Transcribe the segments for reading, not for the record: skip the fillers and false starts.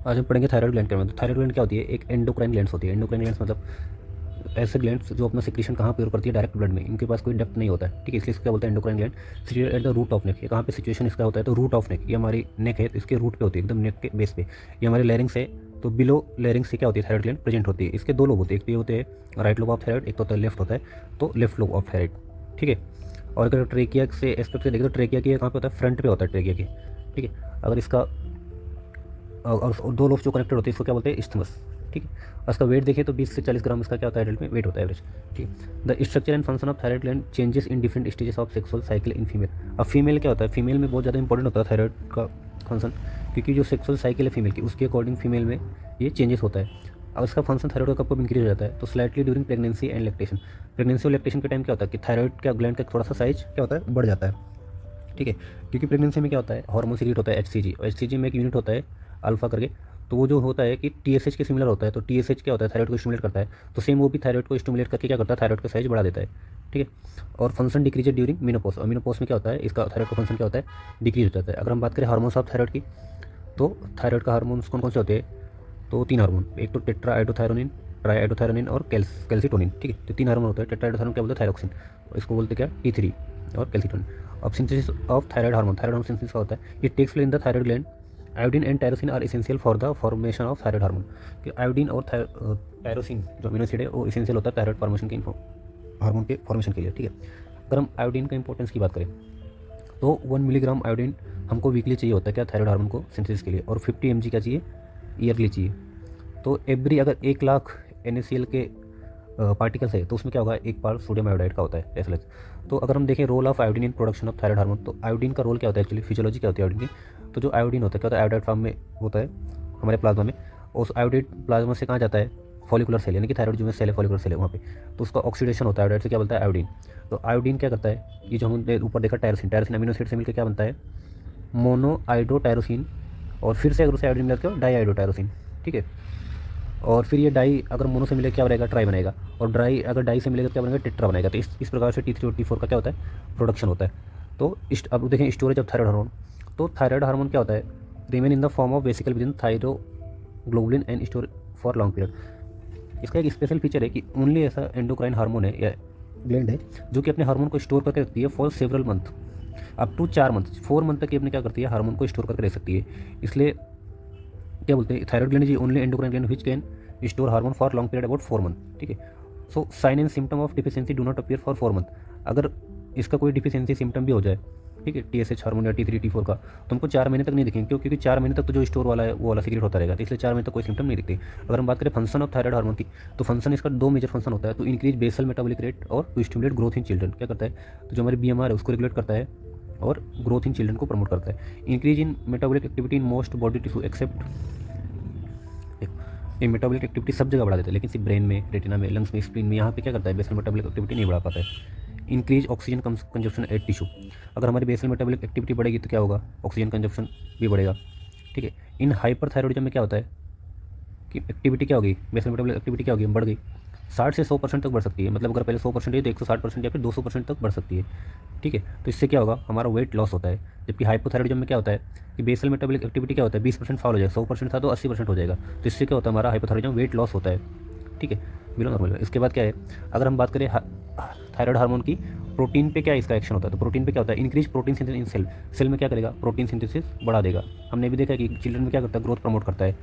आज हम पढ़ेंगे थायराइड ग्लैंड के बारे में। तो थायराइड ग्लैंड क्या होती है? एक एंडोक्राइन ग्लैंड होती है। एंडोक्राइन ग्लैंड मतलब ऐसे ग्लैंड्स जो अपना सिक्रीशन कहाँ प्योर करती है? डायरेक्ट ब्लड में। इनके पास कोई डक्ट नहीं होता है, ठीक है, इसलिए इसको क्या बोलते हैं? Endocrine gland. Situated at the root of neck. ये कहाँ पे सिचुएशन इसका होता है? तो रूट ऑफ नेक, ये हमारी नेक है, इसके रूट पे होती है, एकदम नेक के बेस पे। ये हमारे लैरिंग्स है, तो बिलो लैरिंग्स से क्या होती है? थायराइड ग्लैंड प्रेजेंट होती है। इसके दो लोब होते हैं, एक तो ये होते हैं राइट लोब ऑफ थायराइड, एक तो होता है लेफ्ट होता है, तो लेफ्ट लोब ऑफ थायराइड, ठीक है। और अगर ट्रेकिया से एस्पेक्ट से देखें तो ट्रेकिया की कहाँ पे होता है? फ्रंट पे होता है ट्रेकिया की, ठीक है। अगर इसका और दो लोब जो कनेक्टेड होते हैं इसको क्या बोलते हैं? इस्थमस, ठीक है। और इसका वेट देखें तो 20 से 40 ग्राम इसका क्या होता है? एडल्ट में वेट होता है एवरेज, ठीक है। The structure and function of thyroid gland changes in different stages of sexual cycle in female. अब फीमेल क्या होता है? फीमेल में बहुत ज़्यादा इंपॉर्टेंट होता है थायराइड का फंक्शन, क्योंकि जो सेक्सुअल साइकिल है फीमेल की, उसके अकॉर्डिंग फीमेल में ये चेंजेस होता है। अब इसका फंक्शन थायराइड का कब इंक्रीज हो जाता है? तो slightly during pregnancy and lactation. Pregnancy और लैक्टेशन के टाइम क्या होता है कि थायराइड का ग्लैंड का थोड़ा सा साइज क्या होता है? बढ़ जाता है, ठीक है। क्योंकि प्रेगनेंसी में क्या होता है? हार्मोन सीक्रेट होता है एचसीजी, और एचसीजी में एक यूनिट होता है अल्फा करके, तो वो जो होता है कि टीएसएच के सिमिलर होता है। तो टीएसएच क्या होता है? थायराइड को स्टिमुलेट करता है, तो सेम वो भी थायराइड को स्टिमुलेट करके क्या करता है? थायराइड का साइज बढ़ा देता है, ठीक है। और फंक्शन डिक्रीज ड्यूरिंग मेनोपॉज। और मेनोपॉज में क्या होता है? इसका थायराइड का फंक्शन क्या होता है? डिक्रीज हो जाता है। अगर हम बात करें हार्मोन्स ऑफ थायराइड की, तो थायराइड का हार्मोन्स कौन कौन से होते हैं? तो 3 हार्मोन, एक तो टेट्रा आइडोथायरोनिन, ट्राई आइडोथायरोनिन और कैल्सिटोनिन, ठीक है। तो 3 हार्मोन होते हैं। टेट्रा आइडोथायरोन क्या बोलते हैं? थायरोक्सिन, और इसको बोलते क्या? T3, और कैल्सिटोनिन। अब synthesis of thyroid hormone synthesis का होता है, ये takes place in the thyroid gland. Iodine and tyrosine are essential for the formation of thyroid hormone. कि आयोडीन और टायरोसिन जो अमीनो एसिड है वो एसेंशियल होता है थायराइड फॉर्मेशन के हार्मोन के फॉर्मेशन के लिए, ठीक है। अगर हम आयोडीन का इंपॉर्टेंस की बात करें तो 1 मिलीग्राम आयोडीन हमको वीकली चाहिए होता है क्या? थायराइड हार्मोन को सिंथेसिस के लिए। और 50 mg क्या चाहिए? ईयरली चाहिए। तो एवरी अगर 1 लाख NaCl के पार्टिकल्स है तो उसमें क्या होगा? 1 पार्ट सोडियम आयोडाइड का होता है एस। तो अगर हम देखें role of iodine in production of thyroid hormone, तो आयोडीन का रोल क्या होता है? एक्चुअली फिजियोलॉजी क्या होती है आयोडीन की? तो जो आयोडीन होता है क्या होता है? आयोडाइड फॉर्म में होता है हमारे प्लाज्मा में। उस आयोडाइड प्लाज्मा से कहाँ जाता है? फॉलिकुलर सेल, यानी कि थायराइड जो में सेल है, फॉलिकुलर सेल है वहाँ पे, तो उसका ऑक्सीडेशन होता है आयोडाइड से, क्या बोलता है? आयोडीन। तो आयोडीन क्या करता है? ये जो हमने ऊपर देखा टायरोसिन, टायरोसिन अमीनो एसिड से मिलकर क्या बनता है? मोनो आइडोटायरोसिन, और फिर से अगर उसे आयोडीन मिलाते हो डाई आइडोटायरोसिन, ठीक है। और फिर ये डाई अगर मोनो से मिलेगा क्या बनेगा? ट्राई बनेगा। और ड्राई अगर डाई से मिलेगा तो क्या बनेगा? टेट्रा बनेगा। तो इस प्रकार से T3 और T4 का क्या होता है? प्रोडक्शन होता है। तो अब देखें स्टोरेज ऑफ थायराइड हार्मोन। तो थायराइड हार्मोन क्या होता है? Remain in the form of vesicle with in thyroglobulin and store for long period. इसका एक स्पेशल फीचर है कि ओनली ऐसा एंडोक्राइन हार्मोन है या ग्लैंड है जो कि अपने हार्मोन को स्टोर करके रखती है for several month, up to 4 month, 4 month तक ये अपने क्या करती है? हार्मोन को स्टोर करके रख सकती है। इसलिए क्या बोलते हैं? Thyroid gland is only endocrine gland which can store hormone for long period about 4 month, ठीक है। So sine and symptom of deficiency do not appear for 4 month. अगर इसका कोई डिफिशियंसी सिम्टम भी हो जाए, ठीक है, TSH हार्मोन या T3 T4 का, तो हमको 4 महीने तक नहीं दिखेंगे। क्यों? क्योंकि 4 महीने तक तो जो स्टोर वाला है वो वाला सीक्रेट होता रहेगा, तो इसलिए 4 महीने तक कोई सिम्टम नहीं दिखते। अगर हम बात करें फंक्शन ऑफ थायराइड हार्मोन की, तो फंक्शन इसका 2 मेजर फंक्शन होता है। तो इंक्रीज बेसल मेटाबॉलिक रेट और to stimulate growth in children. क्या करता है? तो जो हमारी BMR है उसको रेगुलेट करता है और ग्रोथ इन चिल्ड्रन को प्रमोट करता है। Increase in metabolic activity in most body tissue except, ये मेटाबॉलिक एक्टिविटी सब जगह बढ़ा देता है, लेकिन सिर्फ ब्रेन में, रेटिना में, लंग्स में, स्प्लीन में, यहाँ पे क्या करता है? बेसल मेटाबॉलिक एक्टिविटी नहीं बढ़ा पाता है। Increase oxygen consumption at tissue. अगर हमारी बेसल मेटाबॉलिक एक्टिविटी बढ़ेगी तो क्या होगा? ऑक्सीजन कंजप्शन भी बढ़ेगा, ठीक है। इन हाइपरथायरॉइडिज्म में क्या होता है कि एक्टिविटी क्या होगी? बेसल मेटाबॉलिक एक्टिविटी क्या होगी? बढ़ गई, 60 से 100% तक बढ़ सकती है। मतलब अगर पहले 100% है तो 160% या फिर 200% तक बढ़ सकती है, ठीक है। तो इससे क्या होगा? हमारा वेट लॉस होता है। जबकि हाइपोथायरॉइडिज्म में क्या होता है कि बेसल मेटाबॉलिक एक्टिविटी क्या होता है? 20% फॉल हो जाएगा, 100% था तो 80% हो जाएगा। तो इससे क्या होता है? हमारा हाइपोथायरॉइडिज्म वेट लॉस होता है, ठीक है, बिलो नॉर्मल। इसके बाद क्या है? अगर हम बात करें थायराइड हार्मोन की, प्रोटीन पे क्या इसका एक्शन होता है? तो प्रोटीन पे क्या होता है? Increase protein synthesis in cell. Cell में क्या करेगा? प्रोटीन सिंथेसिस बढ़ा देगा। हमने भी देखा कि चिल्ड्रन में क्या करता है? ग्रोथ प्रमोट करता है।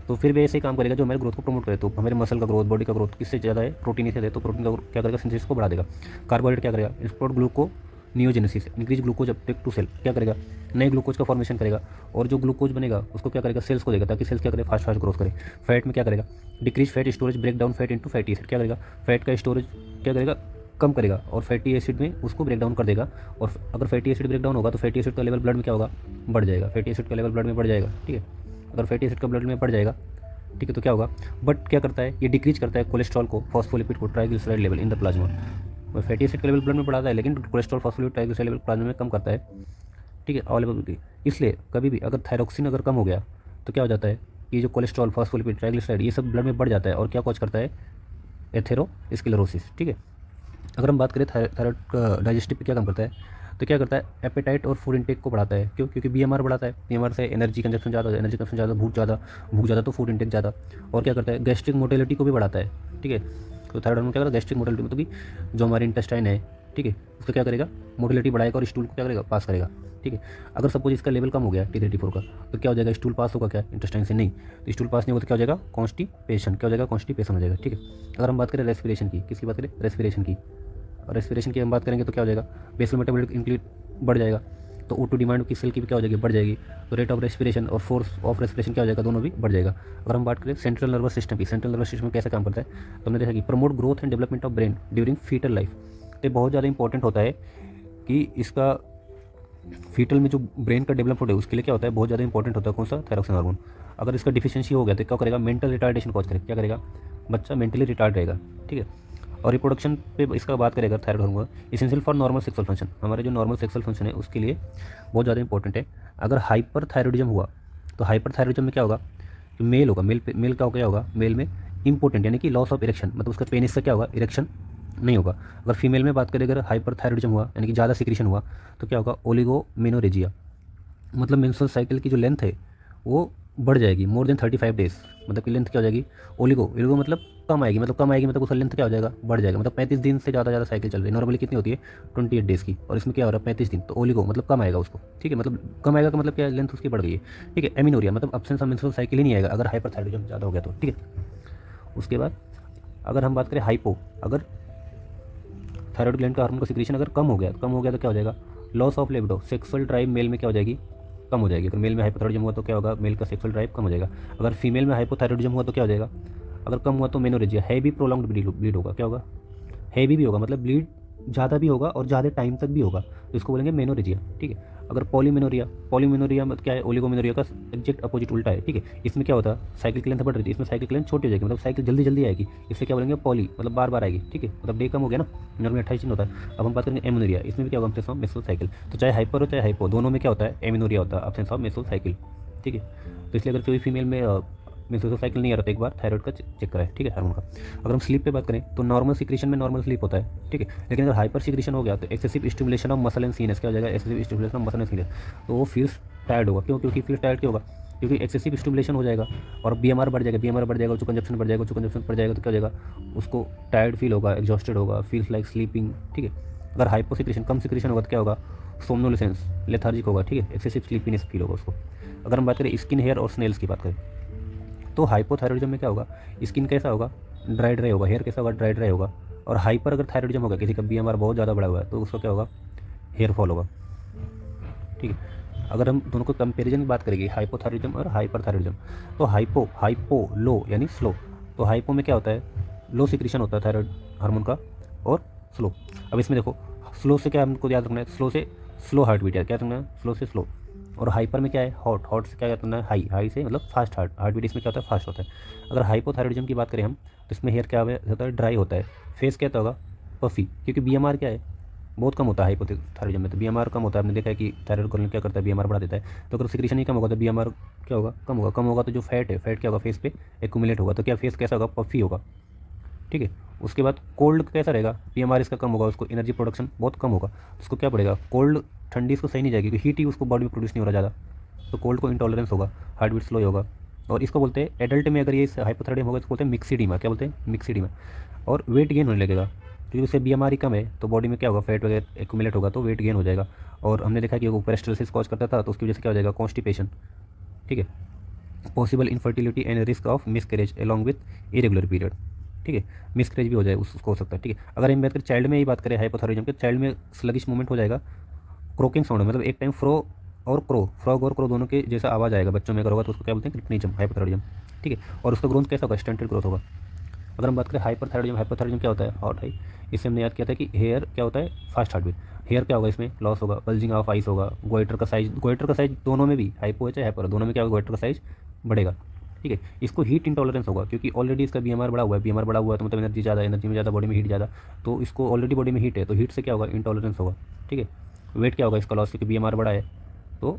तो फिर भी ऐसे ही काम करेगा जो हमारे ग्रोथ को प्रमोट करे। तो हमारे मसल का ग्रोथ, बॉडी का ग्रोथ किससे ज़्यादा है? प्रोटीन से है। तो प्रोटीन का क्या करेगा? सिंथेसिस को बढ़ा देगा। कार्बोहाइड्रेट क्या करेगा? Export gluconeogenesis, increase glucose uptake to cell. क्या करेगा? नए ग्लूकोज का फॉर्मेशन करेगा, और जो ग्लूकोज बनेगा उसको क्या करेगा? सेल्स को देगा, ताकि सेल्स क्या करे? फास्ट फास्ट ग्रोथ करे। फैट में क्या करेगा? Decrease fat storage, break down fat into fatty acid. क्या करेगा? फैट का स्टोरेज क्या करेगा? कम करेगा, और फैटी एसिड में उसको ब्रेक डाउन कर देगा। और अगर फैटी एसिड ब्रेक डाउन होगा तो फैटी एसिड का लेवल ब्लड में क्या होगा? बढ़ जाएगा। फैटी एसिड का लेवल ब्लड में बढ़ जाएगा, ठीक है। अगर फैटी एसिड का ब्लड में बढ़ जाएगा, ठीक है, तो क्या होगा? बट क्या करता है? ये डिक्रीज करता है कोलेस्ट्रॉल को, फॉस्फोलिपिड को, triglyceride level in the plasma. Fatty acid का लेवल ब्लड में बढ़ाता है, लेकिन cholesterol, phospholipid, triglyceride level plasma में कम करता है, ठीक है, अवेलेबिलिटी। इसलिए कभी भी अगर थायरोक्सिन अगर कम हो गया तो क्या हो जाता है? ये जो कोलेस्ट्रॉल, फॉस्फोलिपिड, ट्राइग्लिसराइड ये सब ब्लड में बढ़ जाता है, और क्या कॉज करता है? एथेरोस्क्लेरोसिस, ठीक है। अगर हम बात करें थायराइड का डाइजेस्टिव पे क्या काम करता है, तो क्या करता है, एपेटाइट और फूड इंटेक को बढ़ाता है। क्यों? क्योंकि बीएमआर बढ़ाता है, बीएमआर से एनर्जी कंजप्शन ज़्यादा होता है, एनर्जी कंजप्शन ज़्यादा, भूख ज़्यादा तो फूड इंटेक ज़्यादा। और क्या करता है, गैस्ट्रिक मोटिलिटी को भी बढ़ाता है। ठीक है, तो थायराइड हार्मोन क्या करता है, गैस्ट्रिक मोटिलिटी मतलब कि जो हमारे इंटेस्टाइन है, ठीक है, उसका क्या करेगा, मोटिलिटी बढ़ाएगा और स्टूल को क्या करेगा, पास करेगा। ठीक है, अगर सपोज इसका लेवल कम हो गया T3 T4 का, तो क्या हो जाएगा, स्टूल पास होगा क्या, इंटेस्टाइन से नहीं, तो स्टूल पास नहीं होगा तो क्या हो जाएगा, कॉन्स्टिपेशन, क्या हो जाएगा, कॉन्स्टिपेशन हो जाएगा। ठीक है, अगर हम बात करें रेस्पिरेशन की, किसकी बात करें, रेस्पिरेशन की, और रेस्पिरेशन की हम बात करेंगे तो क्या हो जाएगा, बेसल मेटाबॉलिक इंक्रीज बढ़ जाएगा, तो O2 डिमांड की सेल की भी क्या हो जाएगी, बढ़ जाएगी, तो रेट ऑफ रेस्पिरेशन और फोर्स ऑफ रेस्पिरेशन क्या हो जाएगा, दोनों भी बढ़ जाएगा। अगर हम बात करें सेंट्रल नर्वस सिस्टम की, सेंट्रल नर्वस सिस्टम कैसे काम करता है, तो हमने देखा कि promote growth and development of brain during fetal life. तो बहुत ज़्यादा इंपॉर्टेंट होता है कि इसका फीटल में जो ब्रेन का डेवलपमेंट है उसके लिए क्या होता है, बहुत ज़्यादा इंपॉर्टेंट होता है कौन सा, थायरॉक्सिन हार्मोन। अगर इसका डिफिशियंसी हो गया तो क्या करेगा, मेंटल रिटार्डेशन कॉज करेगा, क्या करेगा, बच्चा मेंटली रिटार्ड रहेगा। ठीक है, और रिप्रोडक्शन पे इसका बात करेगा thyroid hormone, essential for normal sexual function, हमारे जो नॉर्मल सेक्सुअल फंक्शन है उसके लिए बहुत ज़्यादा इंपॉर्टेंट है। अगर हाइपर थायरॉइडिज्म हुआ तो हाइपर थायरॉइडिज्म में क्या होगा, जो मेल होगा, मेल का क्या होगा, मेल में इंपॉर्टेंट यानी कि लॉस ऑफ इरेक्शन, मतलब उसका पेनिस से क्या होगा, इरेक्शन नहीं होगा। अगर फीमेल में बात करें, अगर हाइपर थायरॉइडिज्म हुआ यानी कि ज़्यादा सिक्रीशन हुआ तो क्या होगा, ओलिगोमेनोरेजिया, मतलब मेंस्ट्रुअल साइकिल की जो लेंथ है वो बढ़ जाएगी मोर देन 35 डेज, मतलब कि लेंथ क्या हो जाएगी, ओलिगो मतलब कम आएगी, मतलब उसका लेंथ क्या हो जाएगा, बढ़ जाएगा, मतलब 35 दिन से ज़्यादा साइकिल चल रही है। नॉर्मली कितनी होती है, 28 डेज़ की, और इसमें क्या हो रहा है, 35 दिन, तो ओलिगो मतलब कम आएगा उसको। ठीक है, मतलब कम आएगा का मतलब क्या है, लेंथ उसकी बढ़ गई है। ठीक है, एमिनोरिया मतलब अब्सेंस ऑफ मेंस्ट्रुअल साइकिल ही नहीं आएगा अगर हाइपरथायरॉइडिज्म ज़्यादा हो गया तो। ठीक है, उसके बाद अगर हम बात करें हाइपो, अगर थायराइड ग्लैंड का हार्मोन का सिक्रीशन अगर कम हो गया तो क्या हो जाएगा, loss of libido, sexual drive male में क्या हो जाएगी, कम हो जाएगी। अगर मेल में हाइपोथायरॉइडिज्म हुआ तो क्या होगा, मेल का सेक्सुअल ड्राइव कम हो जाएगा। अगर फीमेल में हाइपोथायरॉइडिज्म हुआ तो क्या हो जाएगा, अगर कम हुआ तो मेनोरेजिया, हैवी प्रोलॉन्ग्ड ब्लीड होगा, क्या होगा, हैवी भी होगा, मतलब ब्लीड ज़्यादा भी होगा और ज़्यादा टाइम तक भी होगा, तो इसको बोलेंगे मेनोरेजिया। ठीक है, अगर पॉलीमेनोरिया मतलब क्या है, ओलिगोमेनोरिया का एग्जैक्ट अपोजिट उल्टा है। ठीक है, इसमें क्या होता है, साइकिल की लेंथ बढ़ रही थी, इसमें साइकिल की लेंथ छोटी हो जाएगी, मतलब साइकिल जल्दी जल्दी आएगी, इससे क्या बोलेंगे, पॉली मतलब बार बार आएगी। ठीक है, मतलब डे कम हो गया ना, नॉर्मली 28 दिन होता है। अब हम बात करेंगे एमिनोरिया, इसमें भी क्या होगा, अब्सेंस ऑफ मेंस्ट्रुअल साइकिल, तो चाहे हाइपर हो चाहे हाइपो, दोनों में क्या होता है, एमिनोरिया होता है, अब्सेंस ऑफ मेंस्ट्रुअल साइकिल। ठीक है, तो इसलिए अगर कोई फीमेल में मेंस्ट्रुअल साइकिल नहीं आ रहा तो एक बार थायराइड का चेक कराए। ठीक है, हार्मोन का। अगर हम स्लीप पे बात करें तो नॉर्मल सिक्रीशन में नॉर्मल स्लीप होता है। ठीक है, लेकिन अगर हाइपर सिक्रीशन हो गया तो excessive stimulation of muscle and sinus, क्या हो जाएगा, excessive stimulation of muscle and sinus, तो वो फील्स टायर्ड होगा। क्यों? क्योंकि फील्स टायर्ड क्यों होगा, क्योंकि एक्सेसिव स्टिमुलेशन हो जाएगा और बीएमआर बढ़ जाएगा, जो कंजप्शन बढ़ जाएगा तो क्या हो जाएगा, उसको टायर्ड फील होगा, एग्जॉस्टेड होगा, फील्स लाइक स्लीपिंग। ठीक है, अगर हाइपो सिक्रीशन, कम सिक्रीशन होगा तो क्या होगा, सोमनोलिसेंस, लेथार्जिक होगा। ठीक है, एक्सेसिव स्लीपीनेस फील होगा उसको। अगर हम बात करें स्किन, हेयर और स्नेल्स की बात करें तो हाइपोथायरॉइडिज्म में क्या होगा, स्किन कैसा होगा, ड्राई होगा, हेयर कैसा होगा, ड्राई होगा। और हाइपर अगर थायरॉइडिज्म होगा, किसी का बीएमआर बहुत ज़्यादा बढ़ा हुआ है तो उसको क्या होगा, हेयर फॉल होगा। ठीक है, अगर हम दोनों को कंपैरिजन की बात करेंगे, हाइपोथायरॉइडिज्म और हाइपरथायरॉइडिज्म, तो हाइपो लो यानी स्लो, तो हाइपो में क्या होता है, लो सिक्रीशन होता है थायराइड हार्मोन का, और स्लो। अब इसमें देखो, स्लो से क्या हमको याद रखना है, स्लो से स्लो हार्ट बीट है, क्या रखना है, स्लो से स्लो। और हाइपर में क्या है, हॉट से क्या करना है, हाई से मतलब फास्ट हार्ट बीट, इसमें क्या होता है, फास्ट होता है। अगर हाइपोथायरॉइडिज्म की बात करें हम तो इसमें हेयर क्या होता है, ड्राई होता है, फेस क्या होगा, पफी, क्योंकि बीएमआर क्या है, बहुत कम होता है हाइपोथायरॉइडिज्म में, तो बीएमआर कम होता है। आपने देखा है कि थायराइड हार्मोन क्या करता है, बीएमआर बढ़ा देता है। तो अगर सिक्रीशन ही कम होगा तो बीएमआर क्या होगा, कम होगा तो जो फैट है, फैट क्या होगा, फेस पे एक्यूमुलेट होगा, तो क्या फेस कैसा होगा, पफी होगा। ठीक है, उसके बाद कोल्ड कैसा रहेगा, पीएमआर इसका कम होगा, उसको एनर्जी प्रोडक्शन बहुत कम होगा, उसको क्या पड़ेगा, कोल्ड, ठंडी इसको सही नहीं जाएगी क्योंकि हीट ही उसको बॉडी में प्रोड्यूस नहीं हो रहा ज़्यादा, तो कोल्ड को इंटॉलरेंस होगा, हार्ट बीट स्लो होगा। और इसको बोलते हैं एडल्ट में, अगर ये हाइपोथायरॉइडिज्म होगा इसको बोलते हैं मिक्सिडीमा, क्या बोलते हैं, मिक्सिडीमा। और वेट गेन होने लगेगा क्योंकि उससे बीएमआर ही कम है, तो बॉडी में क्या होगा, फैट वगैरह एक्यूमुलेट होगा, तो वेट गेन हो जाएगा। और हमने देखा कि वो पेरेस्टल्सिस कॉज करता था, तो उसकी वजह से क्या हो जाएगा, कॉन्स्टिपेशन। ठीक है, possible infertility and risk of miscarriage along with irregular period. ठीक है, मिसकैरेज भी हो जाए, उसको हो सकता है। ठीक है, अगर हम बात करें चाइल्ड में, ही बात करें हाइपोथायरॉइडिज्म के, चाइल्ड में स्लगिश मूवमेंट हो जाएगा, क्रोकिंग साउंड, मतलब एक टाइम फ्रॉग और क्रो दोनों के जैसा आवाज़ आएगा बच्चों में, अगर होगा तो उसको क्या बोलते हैं, क्रिटनिज्म, हाइपोथायरॉइडिज्म। ठीक है, और उसका ग्रोथ कैसा होगा, स्टंटेड ग्रोथ होगा। अगर हम बात करें हाइपोथायरॉइडिज्म क्या होता है, हॉट हाई, इससे हमने याद किया था कि हेयर क्या होता है, फास्ट हार्ट बीट, हेयर क्या होगा, इसमें लॉस होगा, बल्जिंग ऑफ आइस होगा, गोइटर का साइज दोनों में भी, हाइपो है चाहे हाइपर, दोनों में क्या होगा, गोइटर का साइज बढ़ेगा। ठीक है, इसको हीट इंटॉलरेंस होगा क्योंकि ऑलरेडी इसका बीएमआर बढ़ा हुआ है, तो मतलब एनर्जी में ज़्यादा, बॉडी में हीट ज़्यादा, तो इसको ऑलरेडी बॉडी में हीट है, तो हीट से क्या होगा, इंटॉलरेंस होगा। ठीक है, वेट क्या होगा इसका लॉस, क्योंकि बीएमआर बढ़ा है तो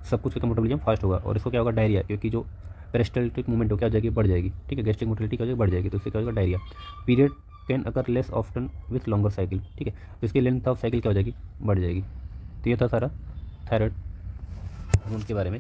सब कुछ का मेटाबॉलिज्म फास्ट होगा। और इसको क्या होगा, डायरिया, क्योंकि जो पेरिस्टल्टिक मूवमेंट हो क्या हो जाएगी, बढ़ जाएगी। ठीक है, गैस्ट्रिक मोटिलिटी क्या हो जाएगी, बढ़ जाएगी, तो इससे क्या होगा, diarrhoea. Period can occur less often with longer cycle. ठीक है, तो इसकी लेंथ ऑफ साइकिल क्या हो जाएगी, बढ़ जाएगी। तो ये था सारा थायराइड हार्मोन के बारे में।